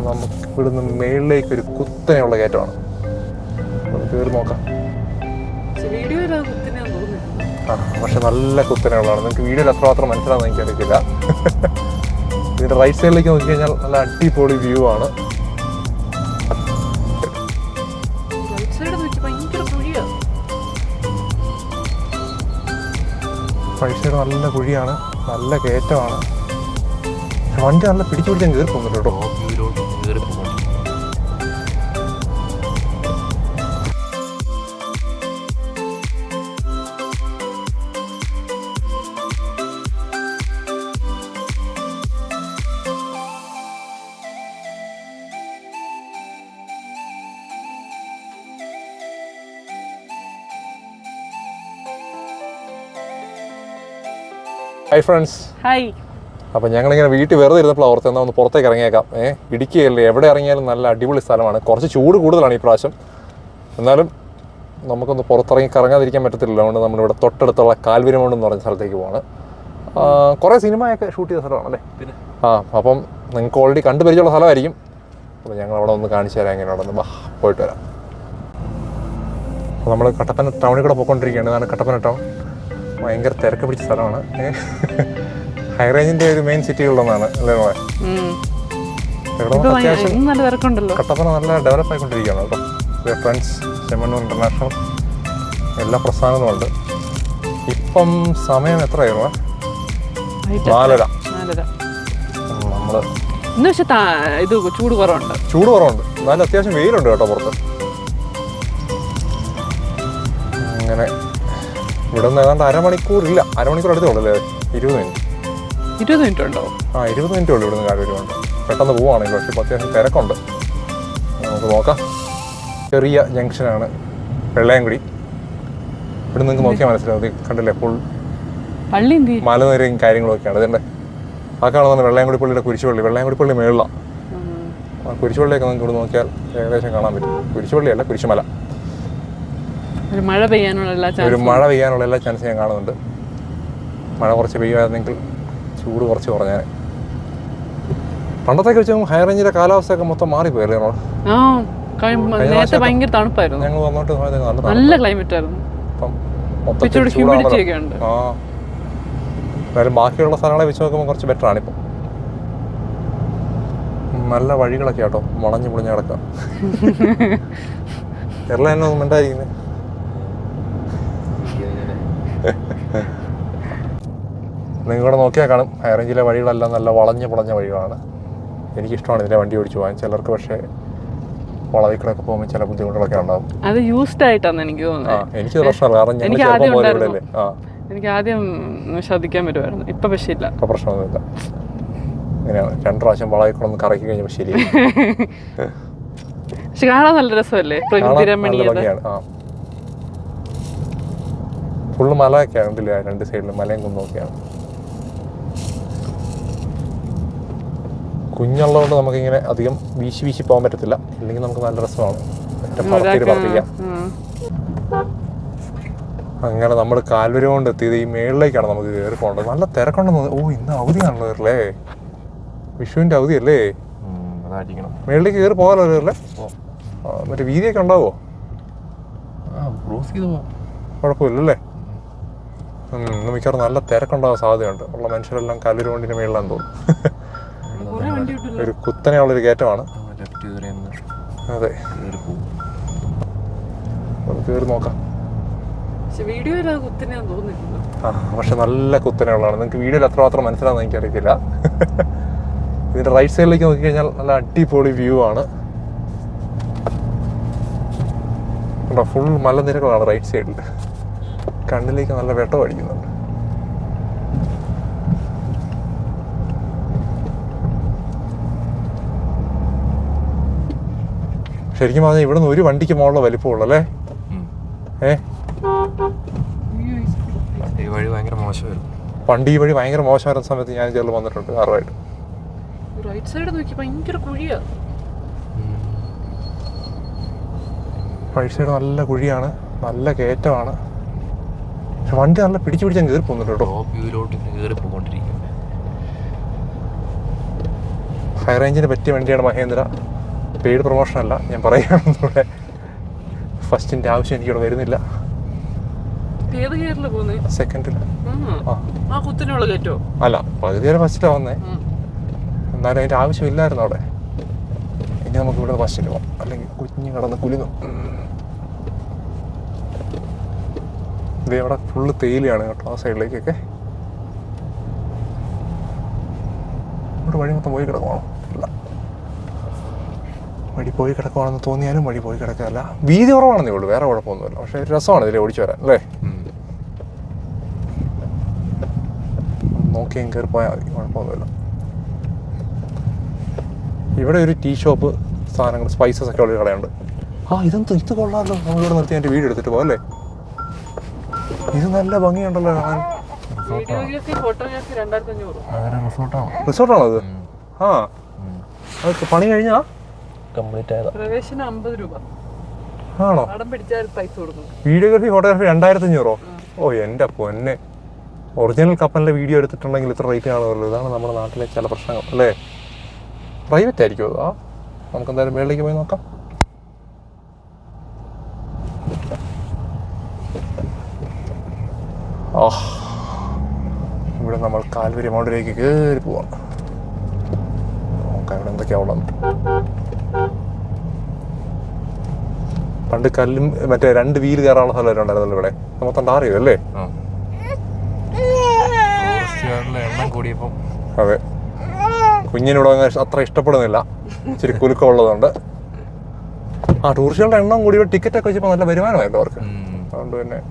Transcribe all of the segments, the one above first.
നമുക്ക് ഇവിടുന്ന് മേളിലേക്ക് ഒരു കുത്തനെയുള്ള കയറ്റമാണ്. നമുക്ക് കയറി നോക്കാം. പക്ഷെ നല്ല കുത്തനെയുള്ളതാണ്. നിങ്ങൾക്ക് വീഡിയോയിൽ എത്രമാത്രം മനസ്സിലാവുന്ന എനിക്ക് അറിയത്തില്ല. ഇതിൻ്റെ റൈറ്റ് സൈഡിലേക്ക് നോക്കിക്കഴിഞ്ഞാൽ നല്ല അടിപൊളി വ്യൂ ആണ്. റൈറ്റ് സൈഡ് നല്ല കുഴിയാണ്, നല്ല കയറ്റമാണ്. വണ്ടി നല്ല പിടിച്ചു പിടിച്ചാൽ കയറി പോകുന്നുണ്ട് കേട്ടോ. കയറി പോകുന്നുണ്ട്. Hi friends. ഹായ്. അപ്പോൾ ഞങ്ങളിങ്ങനെ വീട്ടിൽ വെറുതെ ഇരുന്നപ്പോൾ ഓർത്ത് എന്നാൽ ഒന്ന് പുറത്തേക്ക് ഇറങ്ങിയേക്കാം. ഇടുക്കിയല്ലേ, എവിടെ ഇറങ്ങിയാലും നല്ല അടിപൊളി സ്ഥലമാണ്. കുറച്ച് ചൂട് കൂടുതലാണ് ഈ പ്രാവശ്യം, എന്നാലും നമുക്കൊന്ന് പുറത്തിറങ്ങി കറങ്ങാതിരിക്കാൻ പറ്റത്തില്ല. അതുകൊണ്ട് നമ്മളിവിടെ തൊട്ടടുത്തുള്ള കാൽവരിമൗണ്ട് എന്ന് പറഞ്ഞ സ്ഥലത്തേക്ക് പോവാണ്. കുറേ സിനിമയൊക്കെ ഷൂട്ട് ചെയ്ത സ്ഥലമാണല്ലേ. അപ്പം നിങ്ങൾക്ക് ഓൾറെഡി കണ്ടുപരിചയമുള്ള സ്ഥലമായിരിക്കും. അപ്പോൾ ഞങ്ങൾ അവിടെ ഒന്ന് കാണിച്ചു തരാം എങ്ങനെ അവിടെ ഒന്ന് പോയിട്ട് വരാം. അപ്പോൾ നമ്മൾ കട്ടപ്പന ടൗണിൽ കൂടെ പോയിക്കൊണ്ടിരിക്കുകയാണ്. ഇതാണ് കട്ടപ്പന ടൗൺ. ഭയങ്കര തിരക്ക് പിടിച്ച സ്ഥലമാണ്. ഹൈ റേഞ്ചിന്റെ ഒരു മെയിൻ സിറ്റികളിലൊന്നാണ് അല്ലേ മോളെ? അത്യാവശ്യം കട്ടപ്പന നല്ല ഡെവലപ്പ് ആയിക്കൊണ്ടിരിക്കുകയാണ് കേട്ടോ. ഫ്രണ്ട്സ്, ചെമ്മണ്ണൂർ ഇന്റർനാഷണൽ എല്ലാ പ്രസ്ഥാനങ്ങളും ഉണ്ട്. ഇപ്പം സമയം എത്രയായിരുന്നു? 4:30. നമ്മള് ചൂട് കുറവുണ്ട്. എന്നാലും അത്യാവശ്യം വെയിലുണ്ട് കേട്ടോ പുറത്ത്. അങ്ങനെ ഇവിടെ നിന്ന് ഏതാണ്ട് അരമണിക്കൂറില്ല, അരമണിക്കൂർ അടുത്തുള്ളൂ. 20 മിനിറ്റ് ഉണ്ടോ? 20 മിനിറ്റേ ഉള്ളൂ ഇവിടുന്ന് കാൽവരിമൗണ്ട്. പെട്ടെന്ന് പോവുകയാണെങ്കിൽ. പക്ഷേ ഇപ്പോൾ അത്യാവശ്യം തിരക്കുണ്ട്. നമുക്ക് നോക്കാം. ചെറിയ ജംഗ്ഷനാണ് വെള്ളയംകുടി. ഇവിടെ നിങ്ങൾക്ക് നോക്കിയാൽ മനസ്സിലാവും. കണ്ടില്ലേ, ഫുൾ മലനിരയും കാര്യങ്ങളൊക്കെയാണ്. ഇതിൻ്റെ ആ കാണുന്ന വെള്ളയംകുടി പള്ളിയുടെ കുരിശുപള്ളി. വെള്ളയംകുടി പള്ളി മേളിലാണ്. ആ കുരിശുപള്ളിയൊക്കെ നിങ്ങൾക്ക് ഇവിടെ നോക്കിയാൽ ഏകദേശം കാണാൻ പറ്റും. കുരിശുപള്ളിയല്ല, കുരിശുമല. ഒരു മഴ പെയ്യാനുള്ള എല്ലാ ചാൻസും ഞാൻ കാണുന്നുണ്ട്. മഴ കുറച്ച് പെയ്യുമായിരുന്നെങ്കിൽ ചൂട് കുറച്ച് കുറഞ്ഞാൽ. പണ്ടത്തേക്ക് വെച്ച് ഹൈ റേഞ്ചിലെ കാലാവസ്ഥയൊക്കെ മൊത്തം മാറിപ്പോയല്ലേ? ഭയങ്കര തണുപ്പായിരുന്നു. ഞങ്ങൾ വന്നോട്ട് നല്ല ക്ലൈമറ്റ് ആയിരുന്നു. എന്നാലും ബാക്കിയുള്ള സ്ഥലങ്ങളെ വെച്ച് നോക്കുമ്പോൾ കുറച്ച് ബെറ്റർ ആണ് ഇപ്പം. നല്ല വഴികളൊക്കെ കേട്ടോ, വളഞ്ഞു പൊളിഞ്ഞ് കിടക്കാം. കേരളം തന്നെ ഒന്നും ഉണ്ടായിരിക്കുന്നത്. നിങ്ങളിവിടെ നോക്കിയാൽ കാണും, ഹൈ റേഞ്ചിലെ വഴികളെല്ലാം നല്ല വളഞ്ഞു പൊളഞ്ഞ വഴികളാണ്. എനിക്കിഷ്ടമാണ് ഇതിലെ വണ്ടി ഓടിച്ചു പോകാൻ. ചിലർക്ക് പക്ഷേ വളവിക്കടൊക്കെ പോകുമ്പോൾ ചില ബുദ്ധിമുട്ടുകളൊക്കെ ഉണ്ടാവും. അത് യൂസ്ഡ് ആയിട്ടാണ് എനിക്ക് തോന്നുന്നത്. എനിക്ക് പ്രശ്നമല്ല, കാരണം എനിക്ക് ആദ്യം ശ്രദ്ധിക്കാൻ പറ്റുമായിരുന്നു. ഇപ്പൊ പക്ഷേ ഇല്ല, ഇപ്പൊ പ്രശ്നമൊന്നുമില്ല. ഇങ്ങനെയാണ് 2 പ്രാവശ്യം വളവിക്കടൊന്ന് കറക്കി കഴിഞ്ഞപ്പോൾ ശരി. പക്ഷെ കാണാൻ നല്ല രസമല്ലേ, പ്രകൃതി രമണീയത. ഫുള്ള് മലയൊക്കെയാണ് ഉണ്ടല്ലേ, 2 സൈഡിലും മലയും കുന്നൊക്കെയാണ്. കുഞ്ഞുള്ളതുകൊണ്ട് നമുക്കിങ്ങനെ അധികം വീശി പോകാൻ പറ്റത്തില്ല. ഇല്ലെങ്കിൽ നമുക്ക് നല്ല രസമാണ്, പറപ്പിക്കാം. അങ്ങനെ നമ്മൾ കാൽവരിമൗണ്ട് എത്തിയത് ഈ മേളിലേക്കാണ് നമുക്ക് കയറി പോകേണ്ടത്. നല്ല തിരക്കുണ്ടെന്ന്. ഇന്ന് അവധിയാണല്ലോ കയറില്ലേ, വിഷുവിൻ്റെ അവധിയല്ലേ? മേളിലേക്ക് കയറി പോകാമല്ലോ കയറില്ലേ? മറ്റേ വീതിയൊക്കെ ഉണ്ടാവോ? കുഴപ്പമില്ലല്ലേ? ഇന്ന് മിക്കവാറും നല്ല തിരക്കുണ്ടാകാൻ സാധ്യതയുണ്ട്. ഉള്ള മനുഷ്യരെല്ലാം കാൽവരിമൗണ്ടിൻ്റെ മേളിലാന്ന് തോന്നുന്നു. ഒരു കുത്തനെയുള്ളൊരു കയറ്റമാണ്. അതെ, കയറി നോക്കാം. പക്ഷെ നല്ല കുത്തനെയുള്ളതാണ്. നിങ്ങൾക്ക് വീഡിയോയിൽ എത്രമാത്രം മനസ്സിലാവുന്ന എനിക്ക് അറിയത്തില്ല. ഇതിൻ്റെ റൈറ്റ് സൈഡിലേക്ക് നോക്കിക്കഴിഞ്ഞാൽ നല്ല അടിപൊളി വ്യൂ ആണ്. ഫുൾ മലനിരകളാണ് റൈറ്റ് സൈഡിൽ. കണ്ണിലേക്ക് നല്ല വെട്ടം അടിക്കുന്നുണ്ട്. ശരിക്കും പറഞ്ഞാൽ ഇവിടെ നിന്ന് ഒരു വണ്ടിക്ക് മുകളിൽ വലിപ്പമുള്ളൂ അല്ലേ? പണ്ട് ഈ വഴി ഭയങ്കര മോശമായിരുന്ന സമയത്ത് ഞാൻ ചെറിയ വന്നിട്ടുണ്ട് കാറുമായിട്ട്. റൈറ്റ് സൈഡ് നല്ല കുഴിയാണ്, നല്ല കയറ്റമാണ്. പക്ഷെ വണ്ടി നല്ല പിടിച്ചു പിടിച്ചാൽ കയറി പോകുന്നുണ്ട് കേട്ടോ. ഹൈ റേഞ്ചിന് പറ്റിയ വണ്ടിയാണ് മഹേന്ദ്ര. പെയ്ഡ് പ്രൊമോഷനല്ല, ഞാൻ പറയുകയാണെന്നൂടെ. ഫസ്റ്റിൻ്റെ ആവശ്യം എനിക്കിവിടെ വരുന്നില്ല. സെക്കൻഡിൽ അല്ല, പകുതി വരെ ഫസ്റ്റിലാണ് വന്നേ. എന്നാലും അതിൻ്റെ ആവശ്യമില്ലായിരുന്നു അവിടെ. ഇനി നമുക്ക് ഇവിടെ ഫസ്റ്റിൽ പോകാം, അല്ലെങ്കിൽ കുഞ്ഞ് കടന്ന് കുലുങ്ങും. ഇത് ഇവിടെ ഫുള്ള് തേയിലയാണ് കേട്ടോ, ആ സൈഡിലേക്കൊക്കെ. ഇവിടെ വഴി മൊത്തം പോയി കിടക്കുവാണോ? ഇല്ല, വഴി പോയി കിടക്കുവാണെന്ന് തോന്നിയാലും വഴി പോയി കിടക്കാറില്ല. വീതി കുറവാണെന്നേ ഉള്ളൂ, വേറെ കുഴപ്പമൊന്നുമില്ല. പക്ഷേ രസമാണ് ഇതിൽ ഓടിച്ചു വരാൻ അല്ലേ. നോക്കിയും കയറി പോയാൽ മതി, കുഴപ്പമൊന്നുമില്ല. ഇവിടെ ഒരു ടീ ഷോപ്പ്, സാധനങ്ങൾ സ്പൈസസ് ഒക്കെ ഉള്ള കടയുണ്ട്. ഇത് കൊള്ളാമല്ലോ, നമ്മളിവിടെ നിർത്തി എൻ്റെ വീഡിയോ എടുത്തിട്ട് പോകല്ലേ. ഇത് നല്ല ഭംഗിയുണ്ടല്ലോ കാണാൻ. റിസോർട്ടാണോ അത്? അത് പണി കഴിഞ്ഞാ കംപ്ലീറ്റ് ആയതാ. പ്രവേശനം 50 രൂപ ആണോ? Videography photography 2500. ഓ എൻ്റെ പൊന്നെ, ഒറിജിനൽ കപ്പലിൻ്റെ വീഡിയോ എടുത്തിട്ടുണ്ടെങ്കിൽ ഇത്ര റേറ്റ് കാണുമല്ലോ. ഇതാണ് നമ്മുടെ നാട്ടിലെ ചില പ്രശ്നങ്ങൾ അല്ലേ. പ്രൈവറ്റ് ആയിരിക്കും അത്. നമുക്ക് എന്തായാലും മേളിലേക്ക് പോയി നോക്കാം. ഇവിടെ നമ്മൾ കാൽവരി മൗണ്ടിലേക്ക് കയറി പോവാം. നോക്കാം ഇവിടെ എന്തൊക്കെയാ ഉള്ളത്. പണ്ട് കല്ലും മറ്റേ 2 വീല് കയറാനുള്ള സ്ഥലം ഉണ്ടായിരുന്നല്ലോ ഇവിടെ. മൊത്തം ടാറിയോ അല്ലേ? എണ്ണം കൂടിയപ്പം അതെ, കുഞ്ഞിനിവിടെ അത്ര ഇഷ്ടപ്പെടുന്നില്ല, ഇച്ചിരി കുലുക്കം ഉള്ളതുകൊണ്ട്. ടൂറിസ്റ്റുകളുടെ എണ്ണം കൂടി ടിക്കറ്റൊക്കെ വെച്ചപ്പോൾ നല്ല വരുമാനമായിരുന്നു അവർക്ക്. അതുകൊണ്ട് പിന്നെ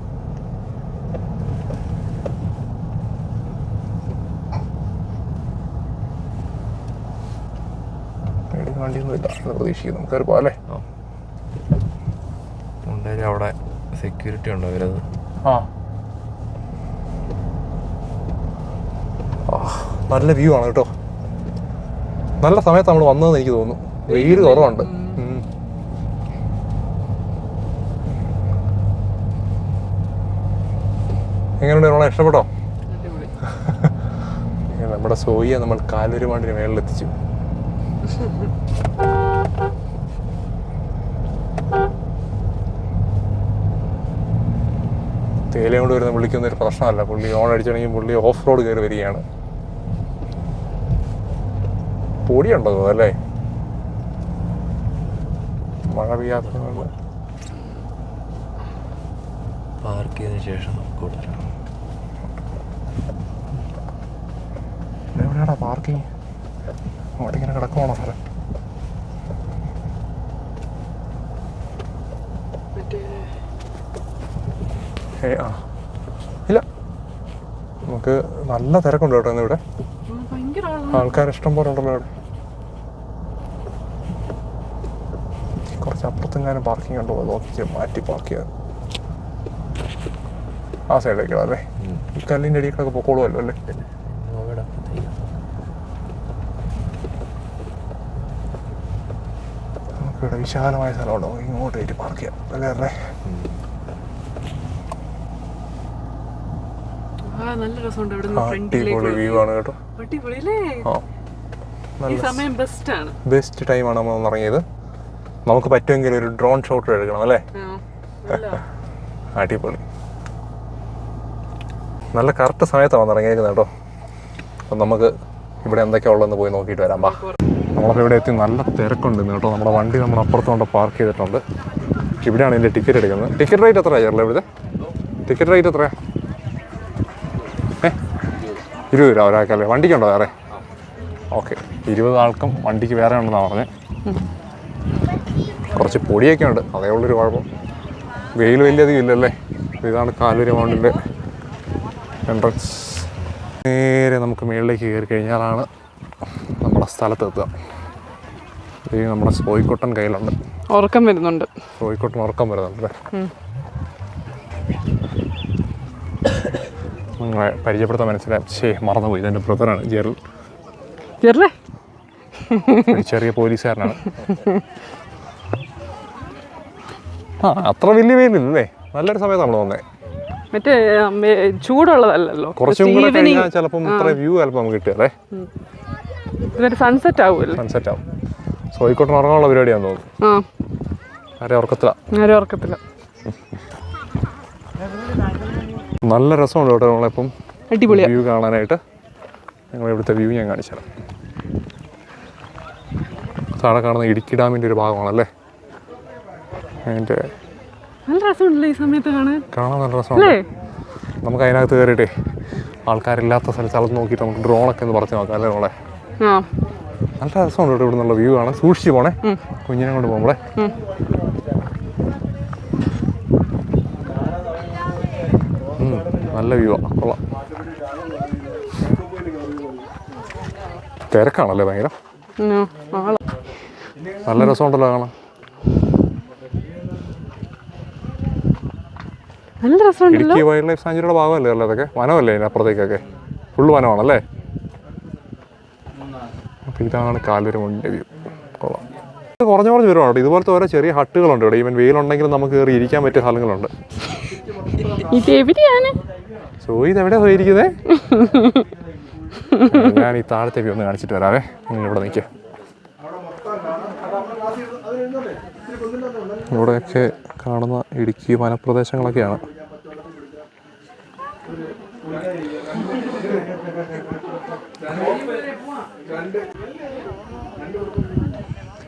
വണ്ടിയൊന്നുമില്ല പ്രതീക്ഷിക്കുന്നു. നമുക്ക് കയറി പോകാം അല്ലേ. അവിടെ സെക്യൂരിറ്റി ഉണ്ടോ അവരത്? നല്ല വ്യൂ ആണ് കേട്ടോ. നല്ല സമയത്ത് നമ്മൾ വന്നതെന്ന് എനിക്ക് തോന്നുന്നു. വെയിൽ കുറവുണ്ട്. എങ്ങനെയുണ്ട്? നമ്മളെ ഇഷ്ടപ്പെട്ടോ? നമ്മുടെ സോയിയെ നമ്മൾ കാൽവരി മൗണ്ടിന് മേളിലെത്തിച്ചു. തേയില കൊണ്ട് വരുന്ന പുള്ളിക്കൊന്നും ഒരു പ്രശ്നമല്ല. പുള്ളി ഓൺ അടിച്ചിട്ടുണ്ടെങ്കിൽ പുള്ളി ഓഫ് റോഡ് കയറി വരികയാണ്. പൊടിയുണ്ടോ അല്ലേ? മഴ പെയ്യാത്തതുകൊണ്ട് പാർക്ക് ചെയ്തതിനു ശേഷം എവിടെയാടാ പാർക്കിങ്? അവിടെ ഇങ്ങനെ കിടക്കുവാണോ സ്ഥലം? ഇല്ല, നമുക്ക് നല്ല തിരക്കുണ്ട് കേട്ടോ ഇന്ന് ഇവിടെ. ആൾക്കാർ ഇഷ്ടം പോലെ ഉണ്ടല്ലോ ഇവിടെ. കുറച്ച് അപ്പുറത്തെങ്ങാനും പാർക്കിംഗ് ഉണ്ടോ നോക്കി മാറ്റി പാർക്ക് ചെയ്യാൻ. ആ സൈഡിലേക്കാണ് അല്ലേ? ഈ കല്ലിൻ്റെ അടിയിലൊക്കെ പൊക്കോളുമല്ലോ അല്ലേ? നമുക്കിവിടെ വിശാലമായ സ്ഥലമുണ്ടോ? ഇങ്ങോട്ടേക്ക് പാർക്ക് ചെയ്യാം അല്ലേ അല്ലേ? അടിപൊളി വ്യൂ ആണ് കേട്ടോ. ബെസ്റ്റ് ടൈമാണ് നമ്മൾ ഇറങ്ങിയത്. നമുക്ക് പറ്റുമെങ്കിൽ ഒരു ഡ്രോൺ ഷോട്ട് എടുക്കണം അല്ലേ? അടിപൊളി. നല്ല കറക്റ്റ് സമയത്താണ് വന്നിറങ്ങിയേക്കുന്നത് കേട്ടോ. അപ്പം നമുക്ക് ഇവിടെ എന്തൊക്കെയാ ഉള്ളതെന്ന് പോയി നോക്കിയിട്ട് വരാം. ബാ, നമ്മളപ്പോൾ ഇവിടെ എത്തി. നല്ല തിരക്കുണ്ട് കേട്ടോ. നമ്മുടെ വണ്ടി നമ്മൾ അപ്പുറത്തുകൊണ്ട് പാർക്ക് ചെയ്തിട്ടുണ്ട്. ഇവിടെയാണ് ഇതിൻ്റെ ടിക്കറ്റ് എടുക്കുന്നത്. ടിക്കറ്റ് റേറ്റ് എത്രയാണ് ചേർല ഇവിടുത്തെ? ടിക്കറ്റ് റേറ്റ് എത്രയാണ്? 20 രൂപ ഒരാൾക്കല്ലേ? വണ്ടിക്കുണ്ടോ വേറെ? ഓക്കെ, 20 ആൾക്കും വണ്ടിക്ക് വേറെ ഉണ്ടെന്നാണ് പറഞ്ഞത്. കുറച്ച് പൊടിയൊക്കെ ഉണ്ട്, അതേ ഉള്ളൊരു കുഴപ്പം. വെയിൽ വലിയധികം ഇല്ലല്ലേ. ഇതാണ് കാൽവരി മൗണ്ടിൻ്റെ എൻട്രൻസ്. നേരെ നമുക്ക് മുകളിലേക്ക് കയറി കഴിഞ്ഞാലാണ് നമ്മുടെ സ്ഥലത്തെത്തുക. ഇത് നമ്മുടെ സോയിക്കോട്ടൻ കയ്യിലുണ്ട്. ഉറക്കം വരുന്നുണ്ട്. സോയിക്കോട്ടൻ ഉറക്കം വരുന്നുണ്ട്. പരിചയപ്പെടുത്താൻ മനസ്സിലായി. മറന്നുപോയി, ഇതെൻ്റെ ബ്രദറാണ് ജെറൽ. ചെറിയ പോലീസുകാരനാണ്. അത്ര വലിയ വെയിലില്ലേ, നല്ലൊരു സമയത്ത് നമ്മൾ വന്നേ. മറ്റേ ചൂടുള്ളതല്ലോ, കുറച്ചും കൂടെ കഴിഞ്ഞാൽ ചിലപ്പം ഇത്ര വ്യൂ ചിലപ്പോൾ നമുക്ക് കിട്ടുമല്ലേ. ഇതൊരു സൺസെറ്റ് ആവുമല്ലോ. സൺസെറ്റ് ആവും. സോയിക്കോട്ടൻ ഉറങ്ങാനുള്ള പരിപാടിയാണെന്ന് തോന്നുന്നു. ആരെ ആരും ഉറക്കത്തില്ല. നല്ല രസമുണ്ട് കേട്ടോ നമ്മളിപ്പം അടിപൊളിയാണ് വ്യൂ കാണാനായിട്ട്. ഞങ്ങൾ ഇവിടുത്തെ വ്യൂ ഞാൻ കാണിച്ചു തരാം. താഴെ കാണുന്ന ഇടുക്കി ഡാമിൻ്റെ ഒരു ഭാഗമാണല്ലേ. അതിൻ്റെ നല്ല രസമുണ്ടല്ലോ ഈ സമയത്ത് കാണാൻ നല്ല രസമുണ്ട്. നമുക്ക് അതിനകത്ത് കയറിയിട്ടേ ആൾക്കാരില്ലാത്ത സ്ഥലത്ത് നോക്കിയിട്ട് നമുക്ക് ഡ്രോണൊക്കെ ഒന്ന് പറിച്ച് നോക്കാം അല്ലേ നമ്മളെ. നല്ല രസമുണ്ട് കേട്ടോ ഇവിടെ നിന്നുള്ള വ്യൂ കാണാൻ. സൂക്ഷിച്ച് പോണേ, കുഞ്ഞിനെ കൊണ്ട് പോകുമ്പോളേ. നല്ല വ്യൂ ആണ്, കൊള്ളാം. തിരക്കാണല്ലേ ഭയങ്കര. നല്ല രസമുണ്ടല്ലോ കാണാൻ. ഇടുക്കി വൈൽഡ് ലൈഫ് സാഞ്ചുറിയുടെ ഭാഗമല്ലേ അല്ലേ അതൊക്കെ? വനമല്ലേ അതിനപ്പുറത്തേക്കൊക്കെ? ഫുള്ള് വനമാണല്ലേ. അപ്പോൾ ഇതാണ് കാൽവരിമുണ്ടിൻ്റെ വ്യൂ. കൊള്ളാം. കുറഞ്ഞ വരുവാണ്. ഇതുപോലത്തെ ഓരോ ചെറിയ ഹട്ടുകളുണ്ട് ഇവിടെ. ഈവൻ വെയിലുണ്ടെങ്കിലും നമുക്ക് കയറി ഇരിക്കാൻ പറ്റിയ സ്ഥലങ്ങളുണ്ട്. ഇതെവിടെയാ പോയിരിക്കുന്നേ? ഞാൻ ഈ താഴത്തെ വ്യൂ ഒന്ന് കാണിച്ചിട്ട് വരാവേ. നിങ്ങൾ ഇവിടെ നിൽക്കുക. ഇവിടെയൊക്കെ കാണുന്ന ഇടുക്കി വനപ്രദേശങ്ങളൊക്കെയാണ്.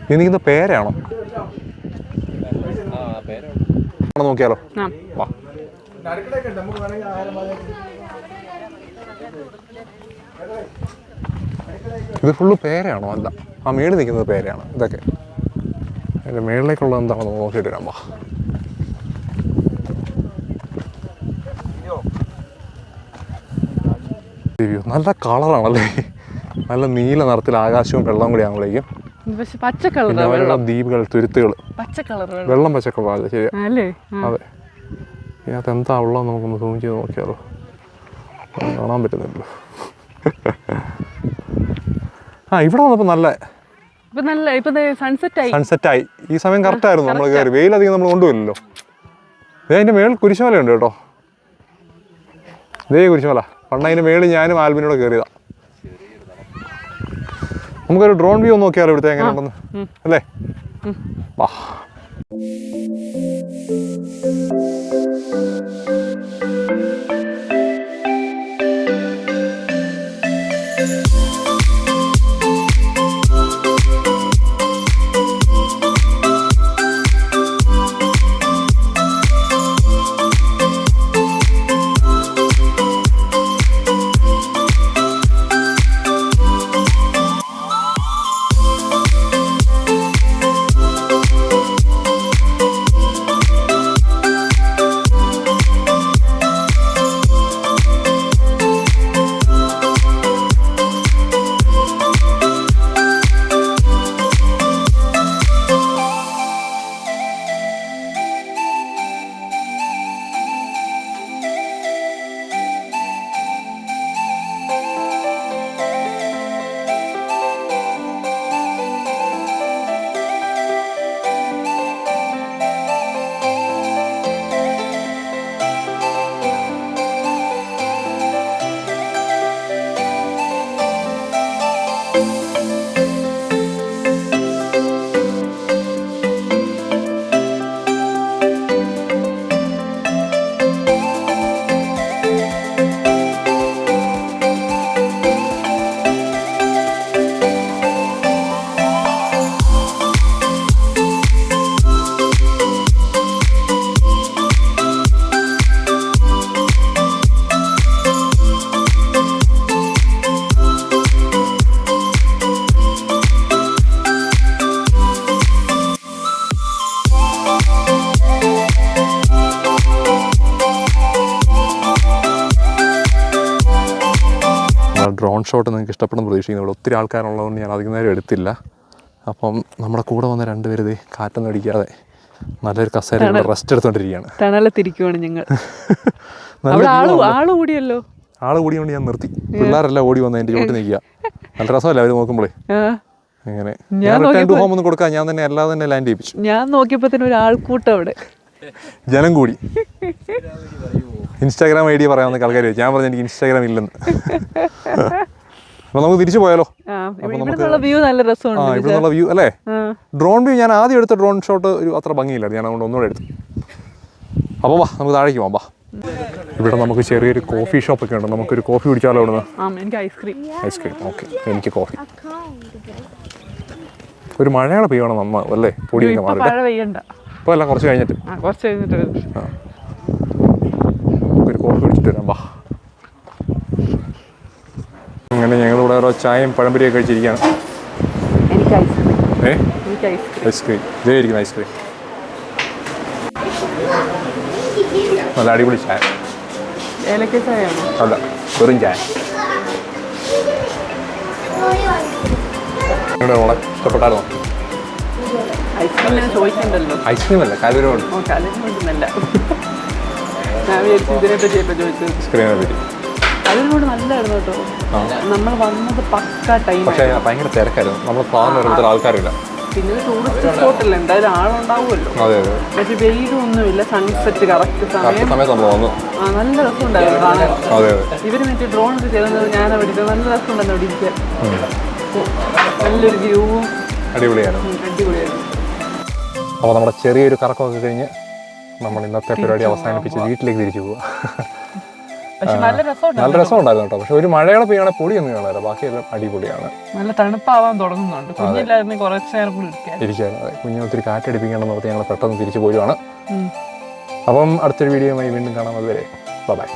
ഇത് നിൽക്കുന്ന പേരാണോ? നോക്കിയാലോ? വാ. ഇത് ഫുള്ള് പേരയാണോ? അല്ല, ആ മേളിൽ നിൽക്കുന്നത് പേരയാണ്. ഇതൊക്കെ അതിൻ്റെ മേളിലേക്കുള്ളത് എന്താണെന്ന് നോക്കിയിട്ട് വരാം. വാ. നല്ല കളറാണല്ലേ. നല്ല നീല നിറത്തിൽ ആകാശവും വെള്ളവും കൂടി ആകുമ്പോഴേക്കും ദ്വീപുകൾ, തുരുത്തുകൾ, വെള്ളം പച്ചക്കളറാണ്. ശരിയാ. അതെ. ഇതിനകത്ത് എന്താ ഉള്ളത് നമുക്കൊന്ന് സൂം ചെയ്ത് നോക്കിയാലോ? കാണാൻ പറ്റുന്നില്ലല്ലോ. ഇവിടെ വന്നപ്പോൾ നല്ല സൺസെറ്റായി. ഈ സമയം കറക്റ്റായിരുന്നു. നമ്മൾ കയറി വെയിലധികം നമ്മൾ കൊണ്ടുപോയില്ലല്ലോ. അതിൻ്റെ മേളിൽ കുരിശുമലയുണ്ട് കേട്ടോ. ഇതേ കുരിശുമല. പണ്ട് അതിൻ്റെ മേളിൽ ഞാനും ആൽബിനോട് കയറിയതാ. നമുക്കൊരു ഡ്രോൺ വ്യൂ നോക്കിയാലോ ഇവിടുത്തെ എങ്ങനെ ഉണ്ടെന്ന് അല്ലേ? വാ. ഡ്രോൺ ഷോട്ട് നിങ്ങൾക്ക് ഇഷ്ടപ്പെടുന്ന പ്രതീക്ഷിക്കുന്നു. ഇവിടെ ഒത്തിരി ആൾക്കാരുള്ളതുകൊണ്ട് ഞാൻ അധികം നേരം എടുത്തില്ല. അപ്പം നമ്മുടെ കൂടെ വന്ന രണ്ടുപേര് ഇത് കാറ്റൊന്നും അടിക്കാതെ നല്ലൊരു കസേര റെസ്റ്റ് എടുത്തോണ്ടിരിക്കുകയാണ്. തണലത്തിരിക്കുവാണ് ഞങ്ങൾ. ആള് കൂടിയോണ്ട് ഞാൻ നിർത്തി. പിള്ളേരെല്ലാം ഓടി വന്ന് എൻ്റെ ചോട്ടി നിൽക്കുക. നല്ല രസമല്ല അവർ നോക്കുമ്പോഴേ. അങ്ങനെ ഞാൻ റിട്ടേൺ ടു ഹോം ഒന്നും കൊടുക്കാൻ ഞാൻ തന്നെ അല്ലാതെ തന്നെ ലാൻഡ് ചെയ്യിപ്പിച്ചു. ഞാൻ നോക്കിയപ്പോൾ തന്നെ ഒരു ആൾക്കൂട്ടം അവിടെ. ജനം കൂടി. ഇൻസ്റ്റാഗ്രാം ഐ ഡി പറയാമെന്ന് ആൾക്കാർ ചോദിച്ചു. ഞാൻ പറഞ്ഞു എനിക്ക് ഇൻസ്റ്റാഗ്രാം ഇല്ലെന്ന്. അപ്പോൾ നമുക്ക് തിരിച്ചു പോയാലോ? ഇവിടുന്നുള്ള വ്യൂ നല്ല രസമുണ്ട്. ഇവിടെ നിന്നുള്ള വ്യൂ അല്ലേ? ഡ്രോൺ വ്യൂ ഞാൻ ആദ്യം എടുത്ത ഡ്രോൺ ഷോട്ട് ഒരു അത്ര ഭംഗിയില്ലായിരുന്നു, ഞാൻ അതുകൊണ്ട് ഒന്നുകൂടെ എടുത്തു. അപ്പോൾ വാ നമുക്ക് താഴേക്ക് പോകാം. വാ, ഇവിടെ നമുക്ക് ചെറിയൊരു കോഫി ഷോപ്പൊക്കെ ഉണ്ട്, നമുക്കൊരു കോഫി കുടിച്ചാലോ? ഇവിടുന്ന് എനിക്ക് ഐസ്ക്രീം. ഓക്കെ, എനിക്ക് കോഫി. ഒരു മഴയാണ് പെയ്യണം നന്നാവും അല്ലേ? പൊടിയൊക്കെ മാറി ഇപ്പോൾ അല്ല, കുറച്ച് കഴിഞ്ഞിട്ട് ഒരു കോഫി കുടിച്ചിട്ട് വരാം. വാ, അങ്ങനെ ഞങ്ങളിവിടെ ഓരോ ചായയും പഴംപൊരിയൊക്കെ കഴിച്ചിരിക്കുകയാണ്. ഐസ്ക്രീം, ഇതേ ഇരിക്കുന്ന ഐസ്ക്രീം, നല്ല അടിപൊളി ചായ. അല്ല, വെറും ചായ. ഇഷ്ടപ്പെട്ടായിരുന്നോ? ഐസ്ക്രീം അല്ല, കലൂരോട് ഐസ്ക്രീമിനെ പറ്റി. നല്ലായിരുന്നു കേട്ടോ. നമ്മൾ വന്നത് പക്ക ടൈം, പക്ഷേ ഭയങ്കര തിരക്കായിരുന്നു. നമ്മൾ പ്ലാൻ വരുമ്പോൾ ആൾക്കാരില്ല. പിന്നെ ടൂറിസ്റ്റ് സ്പോട്ടല്ല, എന്തായാലും ആളുണ്ടാവുമല്ലോ. അതെ അതെ. പക്ഷേ വെയിലും ഒന്നുമില്ല, സൺസെറ്റ് കറക്റ്റ് സമയത്ത് നമ്മൾ വന്നു. നല്ല രസമുണ്ടായിരുന്നു കാണാൻ. അതെ അതെ. ഇവര് മറ്റേ ഡ്രോൺ ഒക്കെ ചെയ്യുന്നത് ഞാൻ അവിടെ നല്ല രസമുണ്ടായിരുന്നു അവിടെ ഇരിക്കാൻ. നല്ലൊരു വ്യൂവും അടിപൊളിയായിരുന്നു. അപ്പോൾ നമ്മുടെ ചെറിയൊരു കറക്കമൊക്കെ കഴിഞ്ഞ് നമ്മൾ ഇന്നത്തെ പരിപാടി അവസാനിപ്പിച്ച് വീട്ടിലേക്ക് തിരിച്ചു പോവുക. നല്ല രസമുണ്ടായിരുന്നു കേട്ടോ. പക്ഷെ ഒരു മഴയുടെ പെയ്യാണെങ്കിൽ പൊടിയൊന്നും കാണാറില്ല, ബാക്കിയെല്ലാം അടിപൊളിയാണ്. നല്ല തണുപ്പാവാൻ തുടങ്ങുന്നുണ്ട്. കുഞ്ഞില്ലായിരുന്നു കുറച്ച് നേരം കൂടി ഇരിക്കാനും കുഞ്ഞിന് ഒത്തിരി കാറ്റടിപ്പിക്കണം നോക്കി ഞങ്ങൾ പെട്ടെന്ന് തിരിച്ചു പോരുവാണ്. അപ്പം അടുത്തൊരു വീഡിയോയുമായി വീണ്ടും കാണാം. അതുവരെ ബൈ.